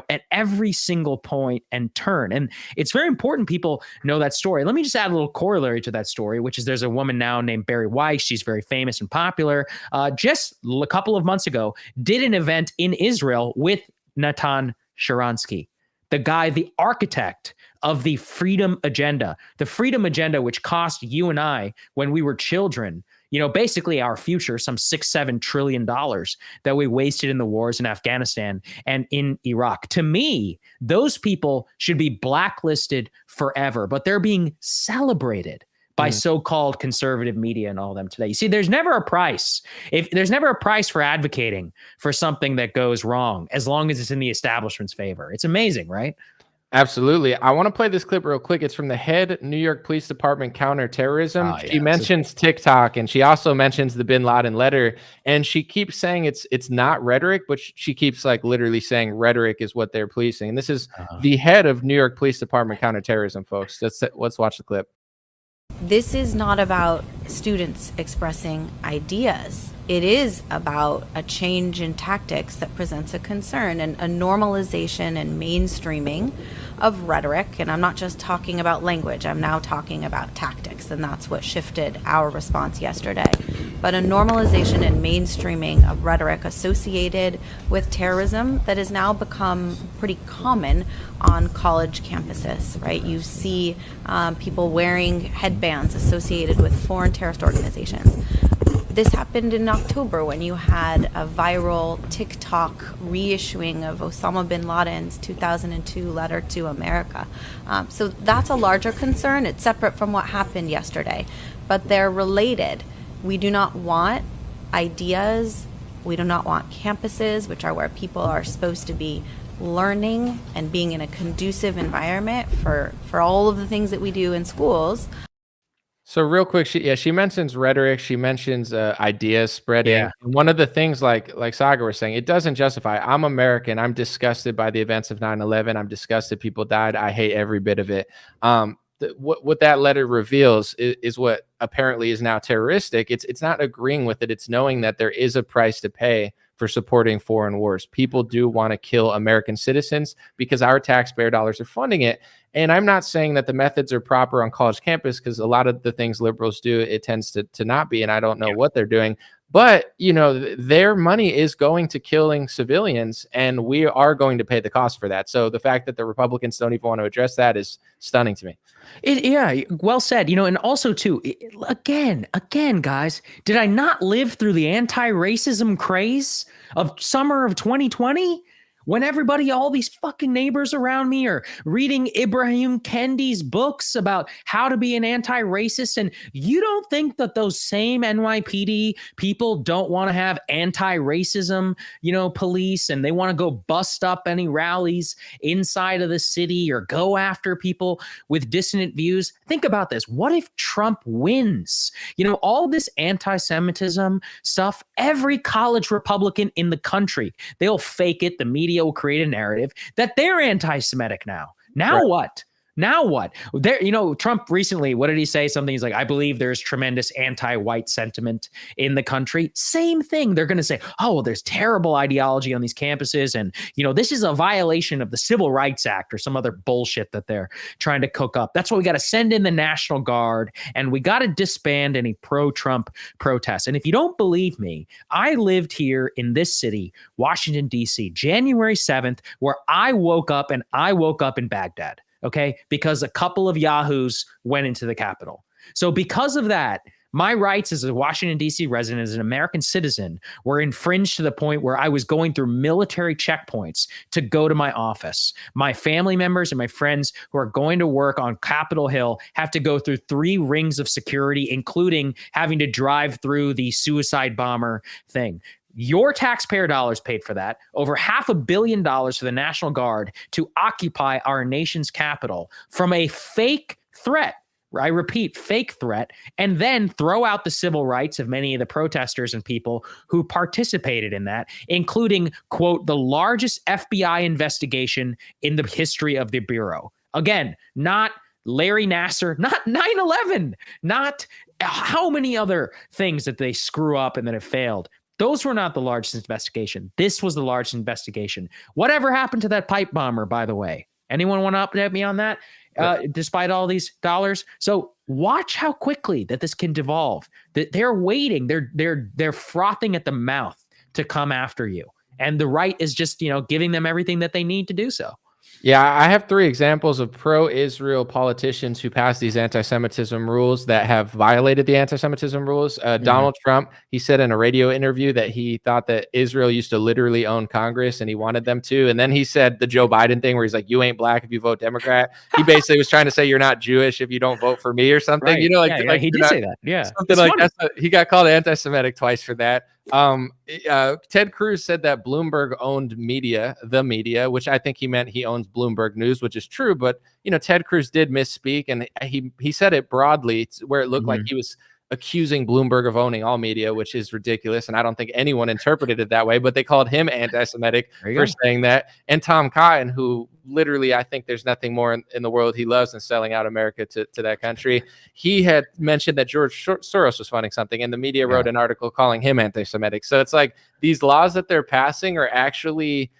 at every single point and turn. And it's very important people know that story. Let me just add a little corollary to that story, which is there's a woman now named Barry Weiss. She's very famous and popular. Just a couple of months ago, did an event in Israel with Natan Sharansky, the guy, the architect of the Freedom Agenda, which cost you and I, when we were children, basically our future, some $6-7 trillion that we wasted in the wars in Afghanistan and in Iraq. To me, those people should be blacklisted forever, but they're being celebrated by so-called conservative media and all of them today. You see, there's never a price. If there's never a price for advocating for something that goes wrong, as long as it's in the establishment's favor. It's amazing, right? Absolutely. I want to play this clip real quick. It's from the head New York Police Department counterterrorism. She mentions TikTok, and she also mentions the bin Laden letter. And she keeps saying it's not rhetoric, but she keeps like literally saying rhetoric is what they're policing. And this is the head of New York Police Department counterterrorism, folks. Let's watch the clip. This is not about students expressing ideas. It is about a change in tactics that presents a concern and a normalization and mainstreaming of rhetoric. And I'm not just talking about language, I'm now talking about tactics. And that's what shifted our response yesterday. But a normalization and mainstreaming of rhetoric associated with terrorism that has now become pretty common on college campuses, right? You see people wearing headbands associated with foreign terrorist organizations. This happened in October when you had a viral TikTok reissuing of Osama bin Laden's 2002 letter to America. So that's a larger concern. It's separate from what happened yesterday, but they're related. We do not want ideas. We do not want campuses, which are where people are supposed to be learning and being in a conducive environment for all of the things that we do in schools. So real quick, she mentions rhetoric. She mentions ideas spreading. Yeah. And one of the things, like Saagar was saying, it doesn't justify. I'm American. I'm disgusted by the events of 9/11. I'm disgusted people died. I hate every bit of it. what that letter reveals is what apparently is now terroristic. It's not agreeing with it. It's knowing that there is a price to pay for supporting foreign wars. People do want to kill American citizens because our taxpayer dollars are funding it. And I'm not saying that the methods are proper on college campus, because a lot of the things liberals do, it tends to not be, and I don't know what they're doing. But, their money is going to killing civilians, and we are going to pay the cost for that. So the fact that the Republicans don't even want to address that is stunning to me. Yeah, well said. And also too, again, guys, did I not live through the anti-racism craze of summer of 2020? When all these fucking neighbors around me are reading Ibrahim Kendi's books about how to be an anti-racist, and you don't think that those same NYPD people don't want to have anti-racism, police, and they want to go bust up any rallies inside of the city or go after people with dissonant views? Think about this. What if Trump wins? All this anti-Semitism stuff, every college Republican in the country, they'll fake it. The media will create a narrative that they're anti-Semitic now. Right. What? Now what? Trump recently, what did he say? Something he's like, I believe there's tremendous anti-white sentiment in the country. Same thing. They're going to say, oh, well, there's terrible ideology on these campuses. And, this is a violation of the Civil Rights Act or some other bullshit that they're trying to cook up. That's why we got to send in the National Guard, and we got to disband any pro-Trump protests. And if you don't believe me, I lived here in this city, Washington, D.C., January 7th, where I woke up in Baghdad. Okay, because a couple of yahoos went into the Capitol. So because of that, my rights as a Washington, D.C. resident, as an American citizen, were infringed to the point where I was going through military checkpoints to go to my office. My family members and my friends who are going to work on Capitol Hill have to go through 3 rings of security, including having to drive through the suicide bomber thing. Your taxpayer dollars paid for that. Over $500 million for the National Guard to occupy our nation's capital from a fake threat. I repeat, fake threat, and then throw out the civil rights of many of the protesters and people who participated in that, including, quote, the largest FBI investigation in the history of the Bureau. Again, not Larry Nassar, not 9/11, not how many other things that they screw up and that have failed. Those were not the largest investigation. This was the largest investigation. Whatever happened to that pipe bomber, by the way? Anyone want to update me on that? Despite all these dollars. So watch how quickly that this can devolve. That they're waiting. They're frothing at the mouth to come after you. And the right is just, giving them everything that they need to do so. Yeah, I have 3 examples of pro-Israel politicians who passed these anti-Semitism rules that have violated the anti-Semitism rules. Donald Trump, he said in a radio interview that he thought that Israel used to literally own Congress and he wanted them to. And then he said the Joe Biden thing where he's like, you ain't black if you vote Democrat. He basically was trying to say you're not Jewish if you don't vote for me or something. Right. Like he did say that. Yeah. Something like that. He got called anti-Semitic twice for that. Ted Cruz said that Bloomberg owned the media, which I think he meant he owns Bloomberg News, which is true. But, Ted Cruz did misspeak, and he said it broadly where it looked like he was accusing Bloomberg of owning all media, which is ridiculous. And I don't think anyone interpreted it that way, but they called him anti-Semitic for saying that. And Tom Cotton, who literally, I think there's nothing more in the world he loves than selling out America to that country. He had mentioned that George Soros was funding something, and the media wrote an article calling him anti-Semitic. So it's like these laws that they're passing are actually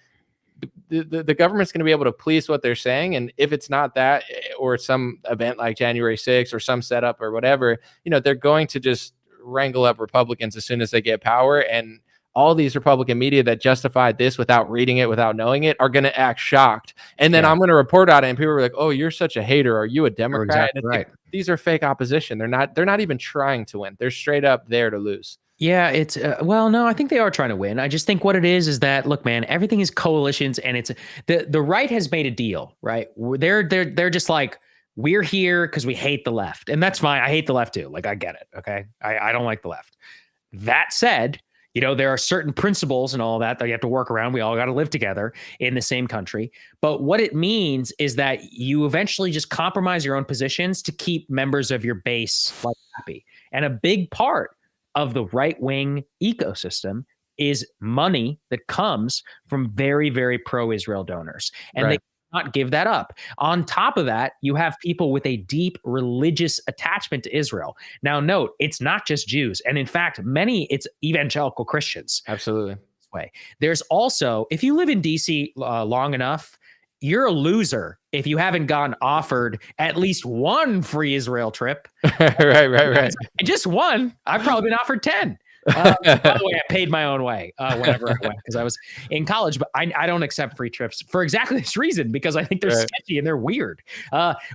the government's going to be able to police what they're saying. And if it's not that, or some event like January 6th or some setup or whatever, they're going to just wrangle up Republicans as soon as they get power. And all these Republican media that justified this without reading it, without knowing it, are going to act shocked. And then I'm going to report on it, and people are like, "Oh, you're such a hater. Are you a Democrat?" Exactly right. Like, these are fake opposition. They're not even trying to win. They're straight up there to lose. Yeah, it's no, I think they are trying to win. I just think what it is that, look, man, everything is coalitions, and it's the right has made a deal, right? They're just like, we're here because we hate the left, and that's fine. I hate the left too. Like, I get it. Okay, I don't like the left. That said, there are certain principles and all that you have to work around. We all got to live together in the same country. But what it means is that you eventually just compromise your own positions to keep members of your base happy. And a big part of the right-wing ecosystem is money that comes from very, very pro-Israel donors. And they not give that up. On top of that, you have people with a deep religious attachment to Israel. Now, note, it's not just Jews. And in fact, it's evangelical Christians. Absolutely. Way. There's also, if you live in DC long enough, you're a loser if you haven't gotten offered at least one free Israel trip. Right. Just one. I've probably been offered 10. By the way, I paid my own way whenever I went because I was in college, but I don't accept free trips for exactly this reason, because I think they're sketchy and they're weird,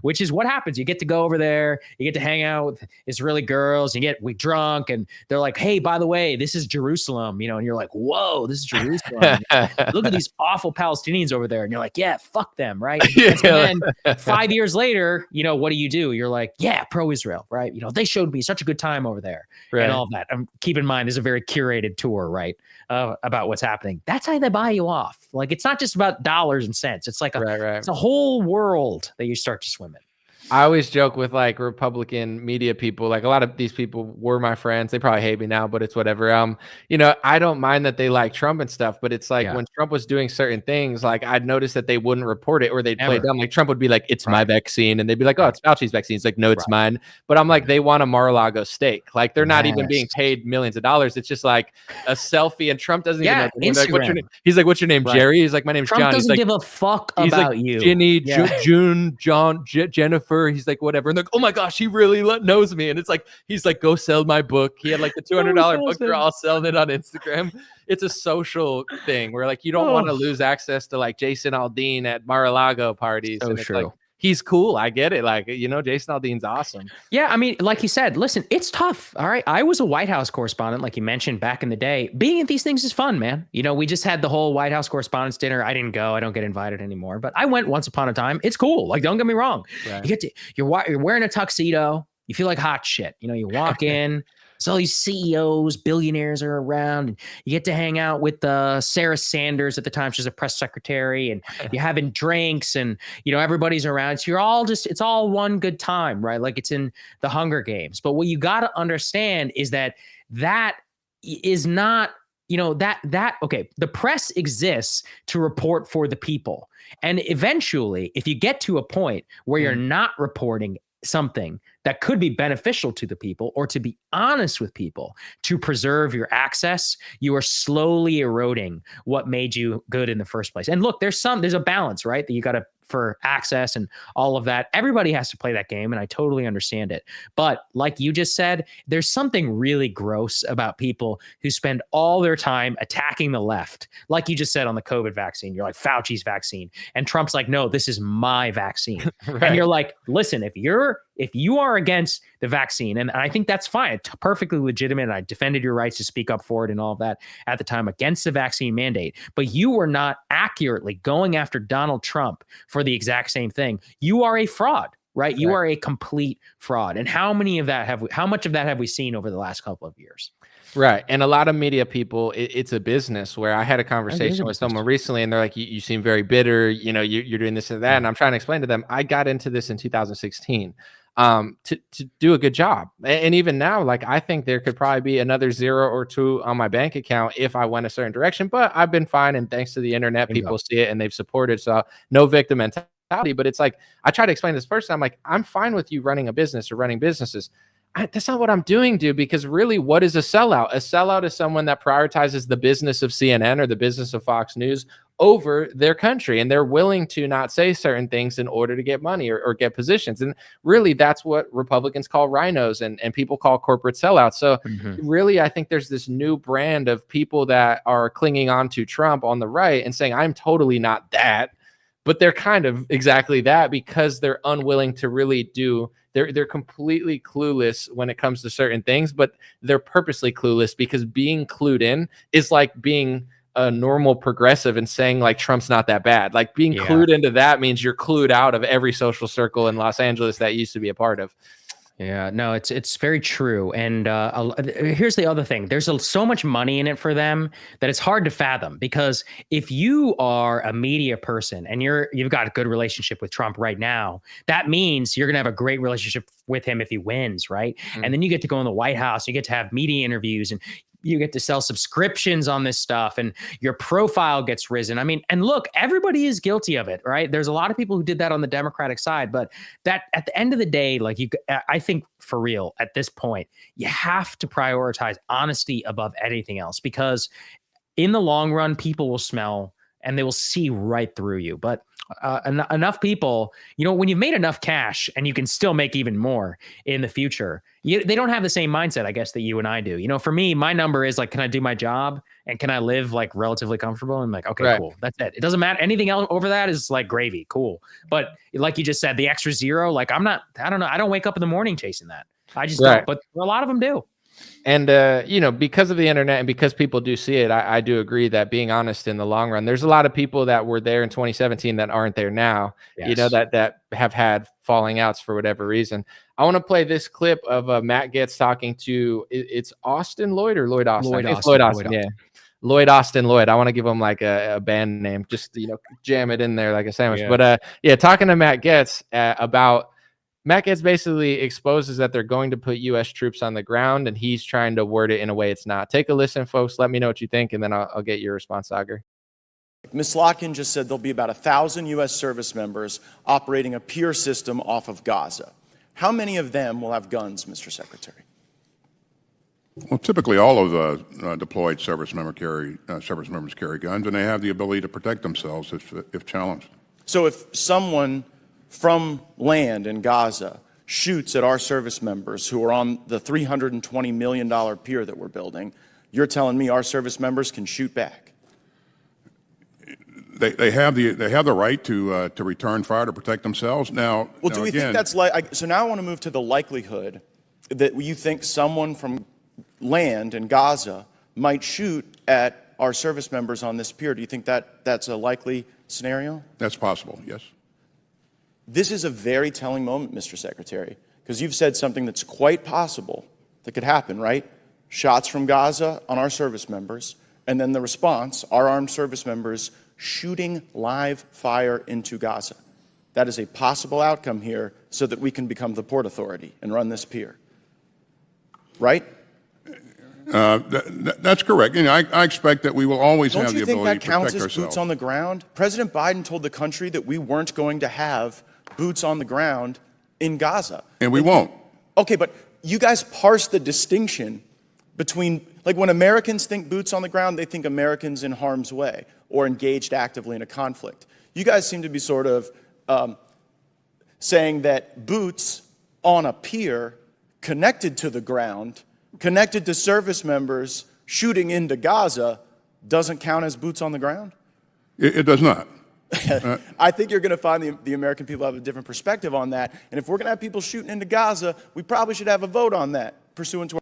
which is what happens. You get to go over there, you get to hang out with Israeli girls, you get drunk, and they're like, hey, by the way, this is Jerusalem, and you're like, whoa, this is Jerusalem. Look at these awful Palestinians over there. And you're like, yeah, fuck them, right? And then 5 years later, what do? You're like, yeah, pro-Israel, right? They showed me such a good time over there and all of that. Keep in mind, this is a very curated tour, right? About what's happening. That's how they buy you off. Like, it's not just about dollars and cents. It's like it's a whole world that you start to swim in. I always joke with like Republican media people, like a lot of these people were my friends. They probably hate me now, but it's whatever. I don't mind that they like Trump and stuff, but it's like when Trump was doing certain things, like I'd notice that they wouldn't report it or they'd play it down. Like Trump would be like, it's my vaccine. And they'd be like, oh, it's Fauci's vaccine. It's like, no, it's mine. But I'm like, they want a Mar-a-Lago steak. Like they're not even being paid millions of dollars. It's just like a selfie, and Trump doesn't even know. Like, what's your name? He's like, what's your name? Jerry? He's like, my name's Trump John. Doesn't He's like, give a fuck he's about like, you. Ginny, June, John, Jennifer. He's like, whatever. And like, oh my gosh, he really knows me. And it's like, he's like, go sell my book. He had like the $200 book. They're all selling it on Instagram. It's a social thing where like, you don't want to lose access to like Jason Aldean at Mar-a-Lago parties. So and it's true. Like, he's cool. I get it. Like, Jason Aldean's awesome. Yeah. I mean, like you said, listen, it's tough. All right. I was a White House correspondent, like you mentioned back in the day. Being at these things is fun, man. We just had the whole White House Correspondents' Dinner. I didn't go. I don't get invited anymore, but I went once upon a time. It's cool. Like, don't get me wrong. Right. You're wearing a tuxedo. You feel like hot shit. You walk in. So all these CEOs, billionaires are around, and you get to hang out with Sarah Sanders at the time. She's a press secretary, and you're having drinks, and everybody's around. So it's all one good time, right? Like it's in the Hunger Games. But what you got to understand is that is not, okay, the press exists to report for the people. And eventually, if you get to a point where you're not reporting something that could be beneficial to the people, or to be honest with people, to preserve your access, you are slowly eroding what made you good in the first place. And look, there's a balance, right? That you got to, for access and all of that. Everybody has to play that game, and I totally understand it. But like you just said, there's something really gross about people who spend all their time attacking the left. Like you just said on the COVID vaccine, you're like, Fauci's vaccine. And Trump's like, no, this is my vaccine. Right. And you're like, listen, if you are against the vaccine, and I think that's fine, it's perfectly legitimate, and I defended your rights to speak up for it and all of that at the time against the vaccine mandate, but you were not accurately going after Donald Trump for the exact same thing, you are a fraud, right? You are a complete fraud. And how much of that have we seen over the last couple of years? Right. And a lot of media people, it's a business. Where I had a conversation with someone recently, and they're like, you seem very bitter, you're doing this and that. And I'm trying to explain to them, I got into this in 2016 to do a good job. And even now, like, I think there could probably be another 0 or 2 on my bank account if I went a certain direction, but I've been fine. And thanks to the internet, people see it and they've supported. So no victim mentality. But it's like, I try to explain to this person, I'm like, I'm fine with you running a business or running businesses. That's not what I'm doing, dude, because really, what is a sellout? A sellout is someone that prioritizes the business of CNN or the business of Fox News over their country, and they're willing to not say certain things in order to get money or get positions. And really, that's what Republicans call rhinos and people call corporate sellouts. So really, I think there's this new brand of people that are clinging on to Trump on the right and saying, I'm totally not that. But they're kind of exactly that, because they're unwilling to really do. They're completely clueless when it comes to certain things, but they're purposely clueless, because being clued in is like being a normal progressive and saying like Trump's not that bad. Like being clued into that means you're clued out of every social circle in Los Angeles that you used to be a part of. Yeah, no, it's very true. And here's the other thing. There's so much money in it for them that it's hard to fathom, because if you are a media person and you've got a good relationship with Trump right now, that means you're going to have a great relationship with him if he wins, right? And then you get to go in the White House, you get to have media interviews, and you get to sell subscriptions on this stuff and your profile gets risen. I mean, and look, everybody is guilty of it, right? There's a lot of people who did that on the Democratic side, but that at the end of the day, like I think for real at this point, you have to prioritize honesty above anything else, because in the long run, people will smell and they will see right through you. But enough people, when you've made enough cash and you can still make even more in the future, they don't have the same mindset, I guess, that you and I do. For me, my number is like, can I do my job and can I live like relatively comfortable? I'm like, okay, right, cool. That's it. It doesn't matter. Anything else over that is like gravy. Cool. But like you just said, the extra zero, like I don't know. I don't wake up in the morning chasing that. I just don't, but a lot of them do. And, because of the internet and because people do see it, I do agree that being honest in the long run, there's a lot of people that were there in 2017 that aren't there now, that have had falling outs for whatever reason. I want to play this clip of Matt Gaetz talking to, it's Austin Lloyd or Lloyd Austin? Lloyd Austin. Yeah. Lloyd Austin Lloyd. I want to give him like a band name, just, jam it in there like a sandwich. Yeah. But talking to Matt Gaetz about, Matt Gaetz basically exposes that they're going to put U.S. troops on the ground, and he's trying to word it in a way it's not. Take a listen, folks. Let me know what you think, and then I'll get your response, Saagar. Ms. Slotkin just said there'll be about 1,000 U.S. service members operating a peer system off of Gaza. How many of them will have guns, Mr. Secretary? Well, typically all of the deployed service members carry guns, and they have the ability to protect themselves if challenged. So if someone from land in Gaza shoots at our service members who are on the $320 million pier that we're building, you're telling me our service members can shoot back? They have the right to return fire to protect themselves. Now, well, do we think that's like? So now I want to move to the likelihood that you think someone from land in Gaza might shoot at our service members on this pier. Do you think that that's a likely scenario? That's possible. Yes. This is a very telling moment, Mr. Secretary, because you've said something that's quite possible that could happen, right? Shots from Gaza on our service members, and then the response, our armed service members shooting live fire into Gaza. That is a possible outcome here so that we can become the Port Authority and run this pier. Right? That's correct. I expect that we will always have the ability to protect ourselves. Don't you think that counts as boots on the ground? President Biden told the country that we weren't going to have boots on the ground in Gaza. And we won't. Okay, but you guys parse the distinction between, like when Americans think boots on the ground, they think Americans in harm's way or engaged actively in a conflict. You guys seem to be sort of saying that boots on a pier connected to the ground, connected to service members shooting into Gaza, doesn't count as boots on the ground? It does not. I think you're going to find the American people have a different perspective on that. And if we're going to have people shooting into Gaza, we probably should have a vote on that pursuant to our...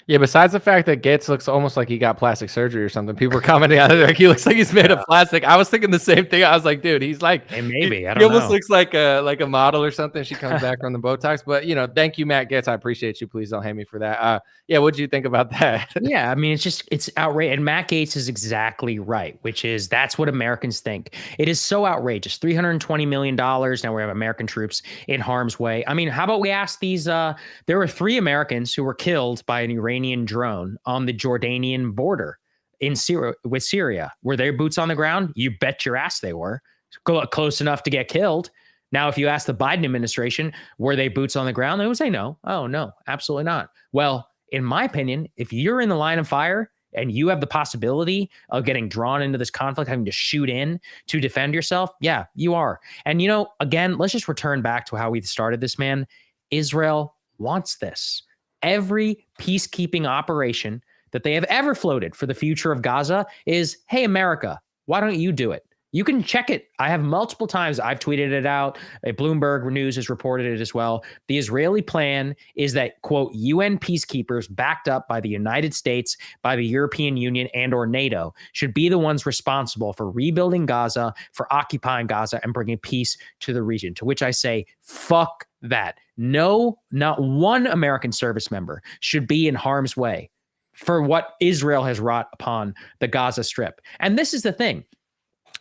Yeah, besides the fact that Gaetz looks almost like he got plastic surgery or something, people were commenting on it like he looks like he's made of plastic. I was thinking the same thing. I was like, dude, he's like, hey, maybe I don't he know. almost looks like a model or something. She comes back from the Botox, but thank you, Matt Gaetz. I appreciate you. Please don't hate me for that. What did you think about that? Yeah, I mean, it's outrageous. And Matt Gaetz is exactly right, which is that's what Americans think. It is so outrageous. $320 million. Now we have American troops in harm's way. I mean, how about we ask these? There were 3 Americans who were killed by an Iranian drone on the Jordanian border in Syria with Syria. Were their boots on the ground? You bet your ass they were. Close enough to get killed. Now, if you ask the Biden administration, were they boots on the ground? They would say no. Oh, no, absolutely not. Well, in my opinion, if you're in the line of fire and you have the possibility of getting drawn into this conflict, having to shoot in to defend yourself, yeah, you are. And, again, let's just return back to how we started this, man. Israel wants this. Every peacekeeping operation that they have ever floated for the future of Gaza is, hey, America, why don't you do it? You can check it. I have multiple times. I've tweeted it out. Bloomberg News has reported it as well. The Israeli plan is that, quote, UN peacekeepers backed up by the United States, by the European Union and or NATO should be the ones responsible for rebuilding Gaza, for occupying Gaza and bringing peace to the region, to which I say, fuck that. No, not one American service member should be in harm's way for what Israel has wrought upon the Gaza Strip. And this is the thing.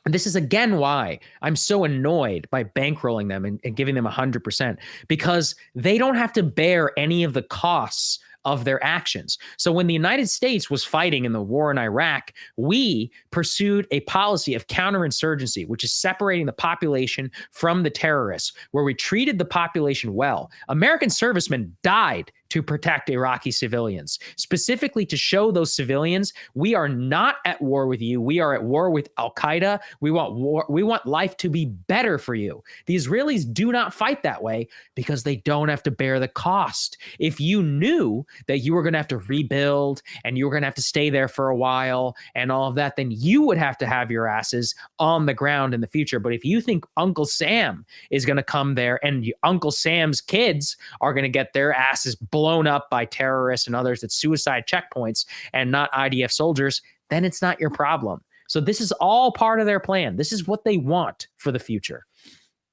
This is, again, why I'm so annoyed by bankrolling them and giving them 100%, because they don't have to bear any of the costs of their actions. So when the United States was fighting in the war in Iraq, we pursued a policy of counterinsurgency, which is separating the population from the terrorists, where we treated the population well. American servicemen died to protect Iraqi civilians, specifically to show those civilians, we are not at war with you. We are at war with Al-Qaeda. We want war. We want life to be better for you. The Israelis do not fight that way because they don't have to bear the cost. If you knew that you were going to have to rebuild and you were going to have to stay there for a while and all of that, then you would have to have your asses on the ground in the future. But if you think Uncle Sam is going to come there and Uncle Sam's kids are going to get their asses blown up by terrorists and others at suicide checkpoints and not IDF soldiers, then it's not your problem. So this is all part of their plan. This is what they want for the future.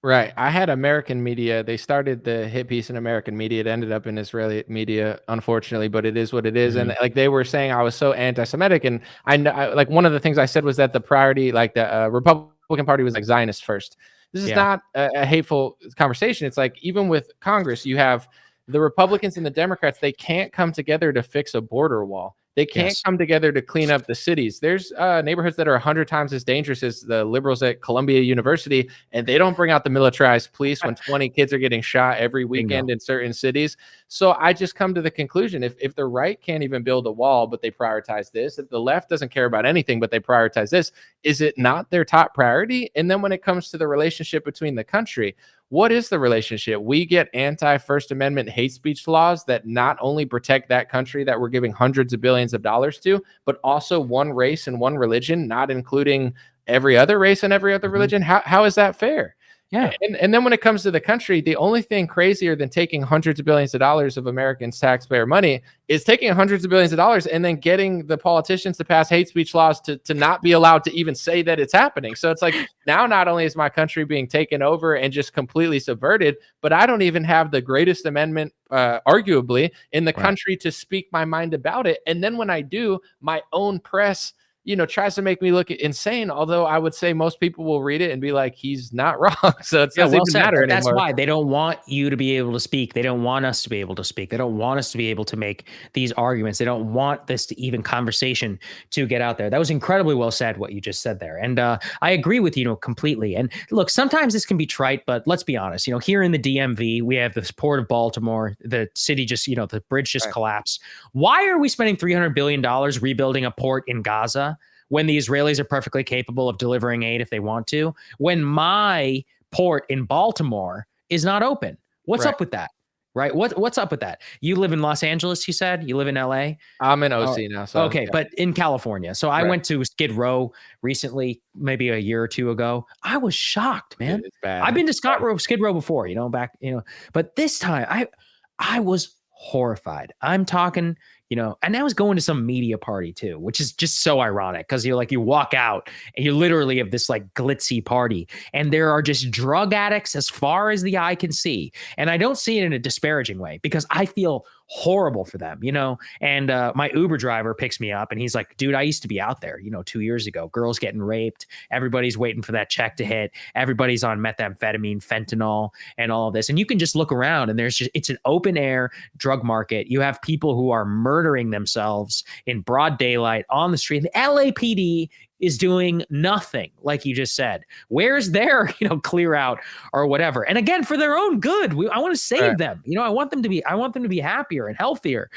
Right. I had American media. They started the hit piece in American media. It ended up in Israeli media, unfortunately, but it is what it is. And like they were saying, I was so anti-Semitic. And I know, like one of the things I said was that the priority, like the Republican Party was like Zionist first. This is not a hateful conversation. It's like even with Congress, you have the Republicans and the Democrats, they can't come together to fix a border wall. They can't come together to clean up the cities. There's neighborhoods that are 100 times as dangerous as the liberals at Columbia University, and they don't bring out the militarized police when 20 kids are getting shot every weekend in certain cities. So I just come to the conclusion, if the right can't even build a wall, but they prioritize this, if the left doesn't care about anything, but they prioritize this, is it not their top priority? And then when it comes to the relationship between the country, what is the relationship? We get anti-First Amendment hate speech laws that not only protect that country that we're giving hundreds of billions of dollars to, but also one race and one religion, not including every other race and every other religion. How is that fair? Yeah. And then when it comes to the country, the only thing crazier than taking hundreds of billions of dollars of Americans' taxpayer money is taking hundreds of billions of dollars and then getting the politicians to pass hate speech laws to not be allowed to even say that it's happening. So it's like now not only is my country being taken over and just completely subverted, but I don't even have the greatest amendment, arguably, in the country to speak my mind about it. And then when I do, my own press tries to make me look insane. Although I would say most people will read it and be like, he's not wrong. So it doesn't even matter anymore. That's why they don't want you to be able to speak. They don't want us to be able to speak. They don't want us to be able to make these arguments. They don't want this to even conversation to get out there. That was incredibly well said, what you just said there. And I agree with you completely. And look, sometimes this can be trite, but let's be honest, here in the DMV, we have the port of Baltimore, the city just, the bridge just collapsed. Why are we spending $300 billion rebuilding a port in Gaza when the Israelis are perfectly capable of delivering aid if they want to, when my port in Baltimore is not open? What's up with that? Right? What's up with that? You live in Los Angeles, you said? You live in LA? I'm in OC now. So okay, but in California. So I went to Skid Row recently, maybe a year or two ago. I was shocked, man. It's bad. I've been to Skid Row before, but this time I was horrified. I'm talking, and I was going to some media party too, which is just so ironic because you walk out and you literally have this like glitzy party and there are just drug addicts as far as the eye can see. And I don't see it in a disparaging way because I feel horrible for them, and my Uber driver picks me up and he's like, dude, I used to be out there, 2 years ago, girls getting raped. Everybody's waiting for that check to hit. Everybody's on methamphetamine, fentanyl, and all of this. And you can just look around and it's an open air drug market. You have people who are murdering themselves in broad daylight on the street. The LAPD is doing nothing, like you just said. Where's their, clear out or whatever? And again, for their own good, I want to save them. I want them to be happier and healthier.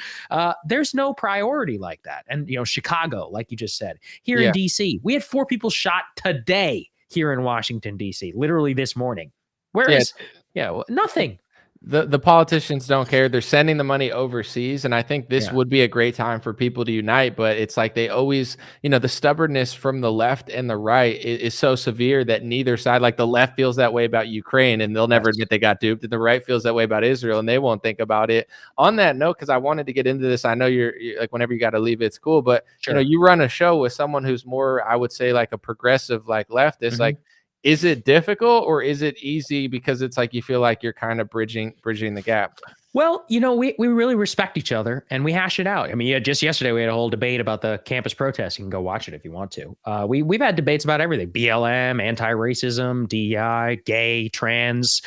There's no priority like that. And Chicago, like you just said, here in DC, we had 4 people shot today here in Washington DC, literally this morning. Nothing. The politicians don't care. They're sending the money overseas. And I think this would be a great time for people to unite. But it's like they always, the stubbornness from the left and the right is so severe that neither side, like the left feels that way about Ukraine and they'll never admit they got duped. And the right feels that way about Israel and they won't think about it. On that note, because I wanted to get into this, I know you're like, whenever you got to leave, it's cool. But, you run a show with someone who's more, I would say, like a progressive, like leftist, like, is it difficult or is it easy because it's like you feel like you're kind of bridging the gap? Well, we really respect each other and we hash it out. I mean, yeah, just yesterday we had a whole debate about the campus protests. You can go watch it if you want to. We've had debates about everything: BLM, anti-racism, DEI, gay, trans.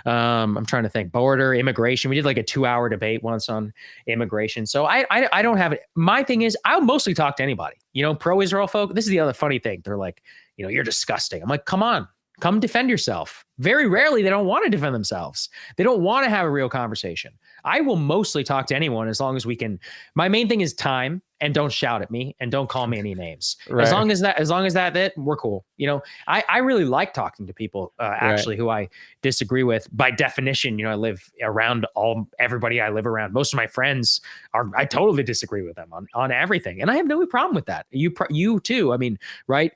I'm trying to think, border, immigration. We did like a 2-hour debate once on immigration. So I don't have it. My thing is, I'll mostly talk to anybody. Pro-Israel folk. This is the other funny thing. They're like, you're disgusting. I'm like, come on. Come defend yourself. Very rarely they don't want to defend themselves. They don't want to have a real conversation. I will mostly talk to anyone as long as we can. My main thing is time, and don't shout at me and don't call me any names. Right. As long as that, we're cool. I really like talking to people actually who I disagree with. By definition, I live around everybody I live around. Most of my friends I totally disagree with them on everything, and I have no problem with that. You too. I mean, right?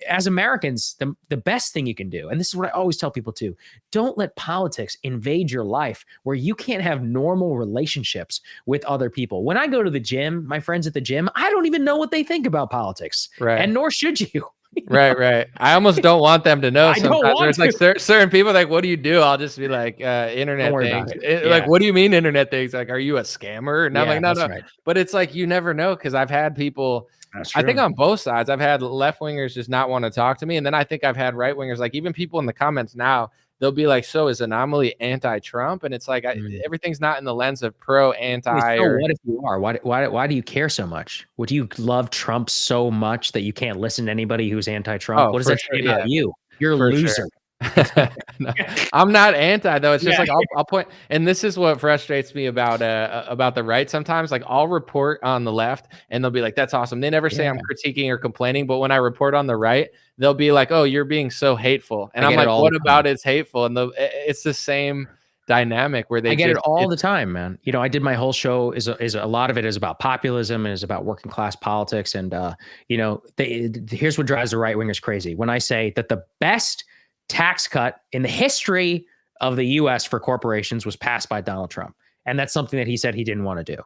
As Americans, the best thing you can do, and this is what I always tell people too, don't let politics invade your life where you can't have normal relationships with other people. When I go to the gym, my friends at the gym, I don't even know what they think about politics, and nor should you. Right. I almost don't want them to know. Sometimes there's like certain people like, what do you do? I'll just be like, internet things. Like, what do you mean internet things? Like, are you a scammer? And I'm like, no. Right. But it's like, you never know. Cause I've had people, I think on both sides, I've had left wingers just not want to talk to me. And then I think I've had right wingers, like even people in the comments now, they'll be like, so is Anomaly anti-Trump? And it's like, everything's not in the lens of pro, anti. So what if you are? Why do you care so much? Would you love Trump so much that you can't listen to anybody who's anti-Trump? What does that say about you? You're a loser. Sure. No, I'm not anti though. It's just like I'll point, and this is what frustrates me about the right. Sometimes like I'll report on the left and they'll be like, that's awesome. They never say I'm critiquing or complaining, but when I report on the right, they'll be like, oh, you're being so hateful. And I'm like, what about it's hateful? And it's the same dynamic where I get it all the time, man. I did my whole show is a lot of it is about populism and is about working class politics. And here's what drives the right wingers crazy. When I say that the best tax cut in the history of the US for corporations was passed by Donald Trump. And that's something that he said he didn't want to do.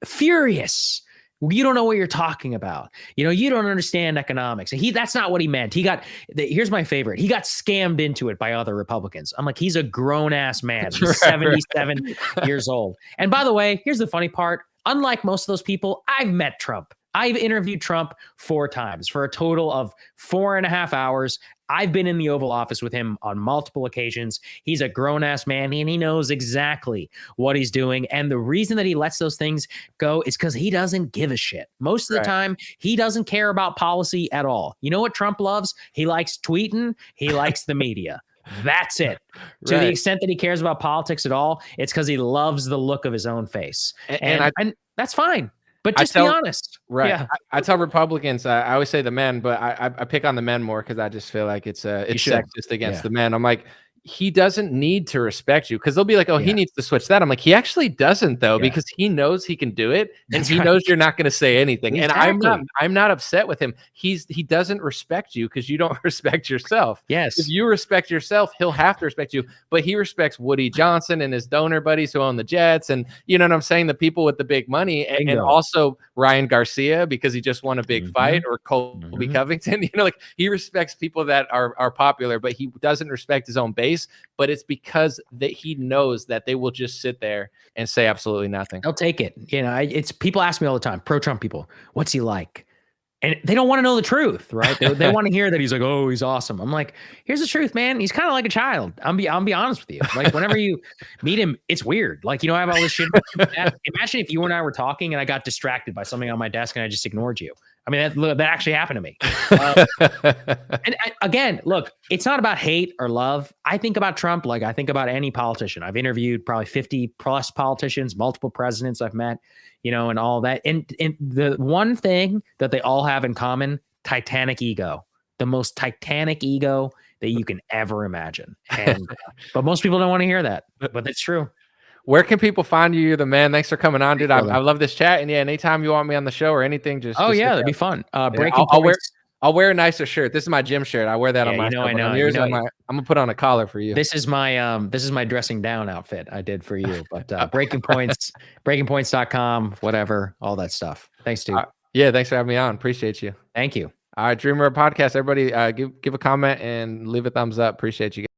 Furious. You don't know what you're talking about. You don't understand economics. And that's not what he meant. Here's my favorite. He got scammed into it by other Republicans. I'm like, he's a grown ass man. He's 77 years old. And by the way, here's the funny part. Unlike most of those people, I've met Trump. I've interviewed Trump 4 times for a total of 4.5 hours. I've been in the Oval Office with him on multiple occasions. He's a grown-ass man, and he knows exactly what he's doing. And the reason that he lets those things go is because he doesn't give a shit. Most of the time, he doesn't care about policy at all. You know what Trump loves? He likes tweeting. He likes the media. That's it. To the extent that he cares about politics at all, it's because he loves the look of his own face. And that's fine. But just be honest. Right. Yeah. I tell Republicans, I always say the men, but I pick on the men more because I just feel like it's sexist against the men. I'm like, he doesn't need to respect you, because they'll be like, oh, he needs to switch that. I'm like, he actually doesn't though, because he knows he can do it, and he knows you're not going to say anything. Exactly. And I'm not upset with him. He doesn't respect you because you don't respect yourself. Yes. If you respect yourself, he'll have to respect you. But he respects Woody Johnson and his donor buddies who own the Jets, and you know what I'm saying, the people with the big money, and also Ryan Garcia because he just won a big fight, or Colby Covington. Like he respects people that are popular, but he doesn't respect his own base. But it's because that he knows that they will just sit there and say absolutely nothing. They'll take it. It's people ask me all the time, pro-Trump people, what's he like? And they don't want to know the truth, right? They want to hear that he's like, oh, he's awesome. I'm like, here's the truth, man. He's kind of like a child. I'll be honest with you. Like whenever you meet him, it's weird. Like, I have all this shit. Imagine if you and I were talking and I got distracted by something on my desk and I just ignored you. I mean, that actually happened to me. And again, look, it's not about hate or love. I think about Trump like I think about any politician. I've interviewed probably 50 plus politicians, multiple presidents I've met, and all that. And the one thing that they all have in common, Titanic ego, the most Titanic ego that you can ever imagine. And but most people don't want to hear that, but it's true. Where can people find you? You're the man. Thanks for coming on, dude. I love this chat. And yeah, anytime you want me on the show or anything, that'd be fun. I'll wear a nicer shirt. This is my gym shirt. I wear that on my. I know. I'm gonna put on a collar for you. This is my dressing down outfit I did for you. But Breaking Points, breakingpoints.com, whatever, all that stuff. Thanks, dude. Yeah, thanks for having me on. Appreciate you. Thank you. All right, Dreamer Podcast. Everybody, give a comment and leave a thumbs up. Appreciate you guys.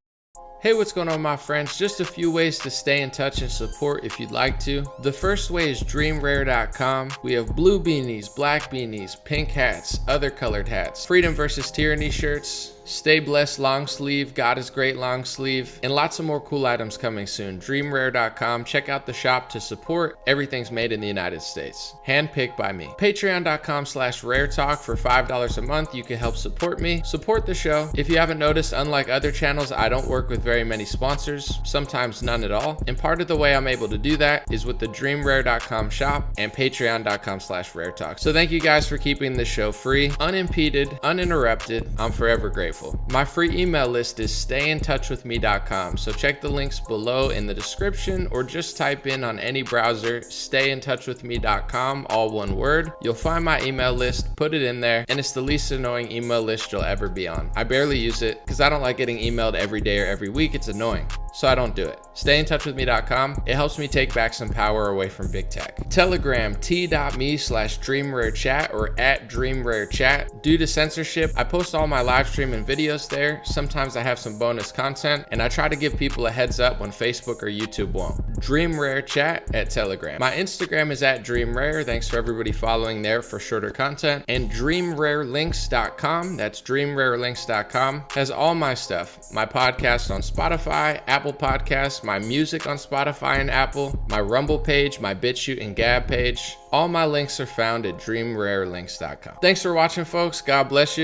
Hey, what's going on, my friends? Just a few ways to stay in touch and support if you'd like to. The first way is dreamrare.com. We have blue beanies, black beanies, pink hats, other colored hats, freedom versus tyranny shirts, Stay Blessed long sleeve, God is Great long sleeve, and lots of more cool items coming soon. Dreamrare.com. Check out the shop to support. Everything's made in the United States. Handpicked by me. Patreon.com/raretalk. For $5 a month, you can help support me, support the show. If you haven't noticed, unlike other channels, I don't work with very many sponsors, sometimes none at all. And part of the way I'm able to do that is with the dreamrare.com shop and patreon.com/raretalk. So thank you guys for keeping this show free, unimpeded, uninterrupted. I'm forever grateful. My free email list is stayintouchwithme.com. So check the links below in the description or just type in on any browser, stayintouchwithme.com, all one word. You'll find my email list, put it in there, and it's the least annoying email list you'll ever be on. I barely use it because I don't like getting emailed every day or every week. It's annoying. So I don't do it. Stayintouchwithme.com. It helps me take back some power away from big tech. Telegram, t.me/dreamrarechat or @dreamrarechat. Due to censorship, I post all my live stream and videos there. Sometimes I have some bonus content, and I try to give people a heads up when Facebook or YouTube won't. Dreamrare Chat at Telegram. My Instagram is @dreamrare. Thanks for everybody following there for shorter content. And dreamrarelinks.com, that's dreamrarelinks.com, has all my stuff. My podcast on Spotify, Apple Podcasts, my music on Spotify and Apple, my Rumble page, my BitChute and Gab page. All my links are found at dreamrarelinks.com. Thanks for watching, folks. God bless you.